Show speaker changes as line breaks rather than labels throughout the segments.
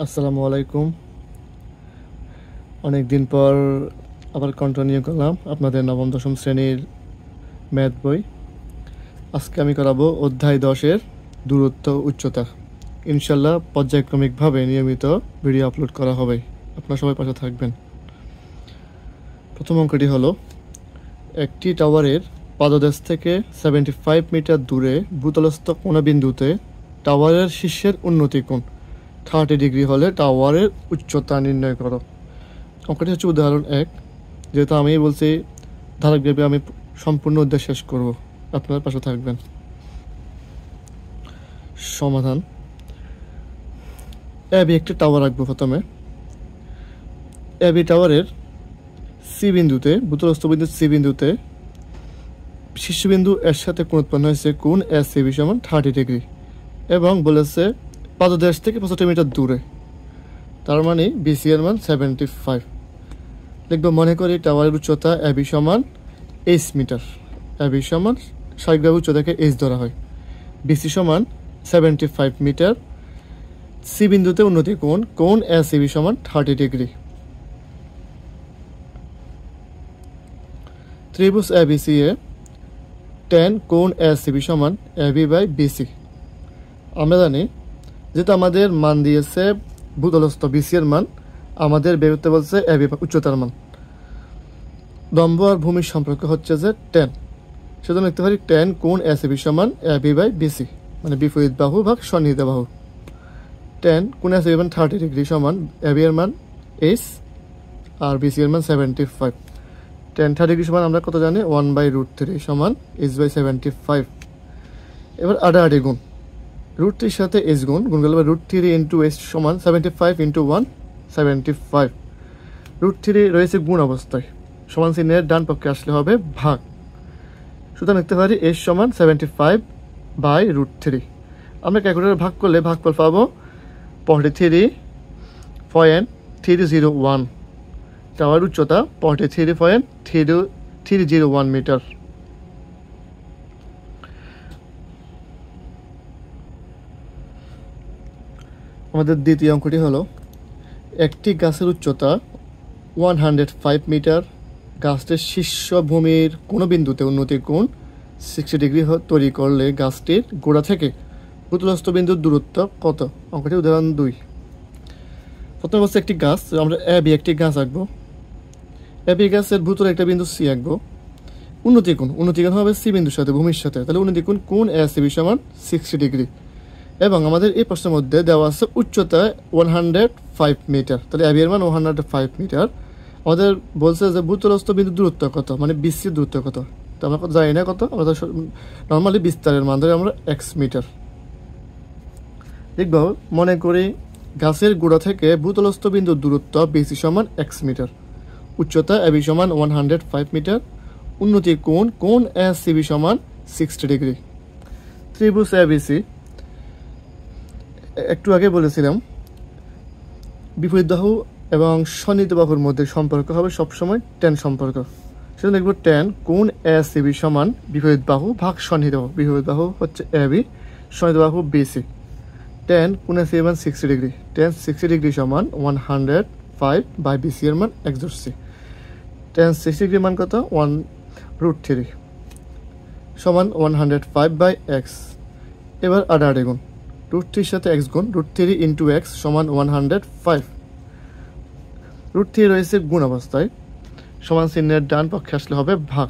আসসালামু আলাইকুম। অনেক দিন পর আবার কন্টিনিউ করলাম আপনাদের নবম দশম শ্রেণীর ম্যাথ বই। আজকে আমি করাবো অধ্যায় 10-এর দূরত্ব উচ্চতা। ইনশাল্লাহ পর্যায়ক্রমিকভাবে নিয়মিত ভিডিও আপলোড করা হবে, আপনারা সবাই পাশে থাকবেন। প্রথম অঙ্কটি হলো, একটি টাওয়ারের পাদদেশ থেকে 75 মিটার দূরে ভূতলস্থ কোণ বিন্দুতে টাওয়ারের শীর্ষের উন্নতি কোণ 30 ডিগ্রি হলে টাওয়ারের উচ্চতা নির্ণয় করো। অঙ্কটি হচ্ছে উদাহরণ 1। যেহেতু আমি বলছি ধারাবাহিকভাবে আমি সম্পূর্ণ অধ্যায় শেষ করব, আপনার পাশে থাকবেন। সমাধান। এবি একটি টাওয়ার রাখবো। প্রথমে এবি টাওয়ারের সি বিন্দুতে, ভূতলস্থ বিন্দু সি বিন্দুতে শীর্ষবিন্দু এর সাথে কোণ উৎপন্ন হয়েছে, কোণ এস সি বি সমান 30 ডিগ্রি, এবং বলেছে পাদদেশ থেকে 75 মিটার দূরে, তার মানে বিসি এর মান 75। লিখব, মনে করি টাওয়ারের উচ্চতা এবি সমান এইচ মিটার। এবি সমান স্বাভাবিকভাবে উচ্চতাকে এইচ ধরা হয়। বিসি সমান 75 মিটার। সি বিন্দুতে উন্নতি কোণ, কোণ এস সি বি সমান 30 ডিগ্রি। ত্রিভুজ এবিসি এ tan কোণ এস সি বি সমান এবি বাই বিসি। আমরা জানি যেহেতু আমাদের মান দিয়েছে ভূতলস্থ বিসি এর মান, আমাদের বের করতে বলছে এবি উচ্চতার মান। লম্ব আর ভূমির সম্পর্ক হচ্ছে যে tan, সেজন্য লিখতে পারি tan কোণ এসিবি সমান এবি বাই বিসি, মানে বিপরীত বাহু ভাগ সন্নিহিত বাহু। tan কোণ এসিবি মান 30 ডিগ্রি সমান এবি এর মান এইচ আর বিসি এর মান 75। tan 30 ডিগ্রি সমান আমরা কত জানি, 1/√3 সমান h/75। এবার আড়াআড়ি গুণ, √3 সাথে h গুণ করলে √3 ইন্টু h সমান 75 ইন্টু 1 75। √3 রয়েছে গুণ অবস্থায়, সমান চিহ্নের ডান পক্ষে আসলে হবে ভাগ। সুতরাং লিখতে পারি h সমান 75/√3। আমরা ক্যালকুলেটর ভাগ করলে ভাগফল পাবো 43.301। টাওয়ার উচ্চতা 43.301 মিটার। আমাদের দ্বিতীয় অঙ্কটি হলো, একটি গাছের উচ্চতা 105 মিটার। গাছটির শীর্ষভূমির কোনো বিন্দুতে উন্নতি কোণ 60 ডিগ্রি তৈরি করলে গাছটির গোড়া থেকে ভূতলস্থ বিন্দুর দূরত্ব কত? অঙ্কটি উদাহরণ 2। প্রথমে বলছে একটি গাছ, আমরা এবি একটি গাছ আঁকবো। এবি গাছের ভূতলে একটা বিন্দু সি আঁকবো। উন্নতি কোণ হবে সি বিন্দুর সাথে, ভূমির সাথে, তাহলে উন্নতি কোণ এ সি বি সমান 60 ডিগ্রি। এবং আমাদের এই প্রশ্নের মধ্যে দেওয়া আছে উচ্চতা 105 মিটার, তাহলে এবি এর মান 105 মিটার। আমাদের বলছে যে ভূতলস্থ বিন্দুর দূরত্ব কত, মানে বিসির দূরত্ব কত, তো আমরা জানি না কত, আমরা নর্মালি বিস্তারের মান ধরে আমরা এক্স মিটার লিখব। মনে করি গাছের গোড়া থেকে ভূতলস্থ বিন্দুর দূরত্ব বিসি সমান এক্স মিটার, উচ্চতা এবি সমান 105 মিটার, উন্নতি কোণ এস সিবি সমান 60 ডিগ্রি। ত্রিভুজ এবিসি, একটু আগে বলেছিলাম বিপরীত বাহু এবং সন্নিহিত বাহুর মধ্যে সম্পর্ক হবে সবসময় tan সম্পর্ক। সেটা দেখব tan কোণ এস সিবি সমান বিপরীত বাহু ভাগ সন্নিহিত বাহু। বিপরীত বাহু হচ্ছে এবি, সন্নিহিত বাহু বিসি। tan কোণ এস সিবি মান 60 ডিগ্রি, tan 60 ডিগ্রি সমান 105 বাই বিসি এর মান x ধরছি। tan 60 ডিগ্রি মান কত, 1√3 সমান 105 বাই এক্স। এবার আড়াআড়ি গুণ, √3 সাথে x গুণ, √3 ইন্টু x সমান 105। √3 রয়েছে গুণ অবস্থায়, সমান চিহ্নের ডান পক্ষে আসলে হবে ভাগ।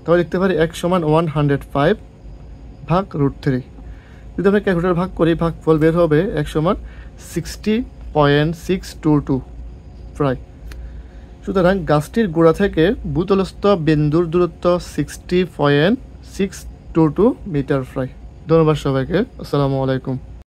তাহলে লিখতে পারি x সমান 105 ভাগ √3। যদি আমরা ক্যালকুলেটর ভাগ করি, ভাগফল বের হবে x সমান 60.622 প্রায়। সুতরাং গাছটির গোড়া থেকে ভূতলস্থ বিন্দুর দূরত্ব 60.622 মিটার প্রায়। ধন্যবাদ সবাইকে। আসসালামু আলাইকুম।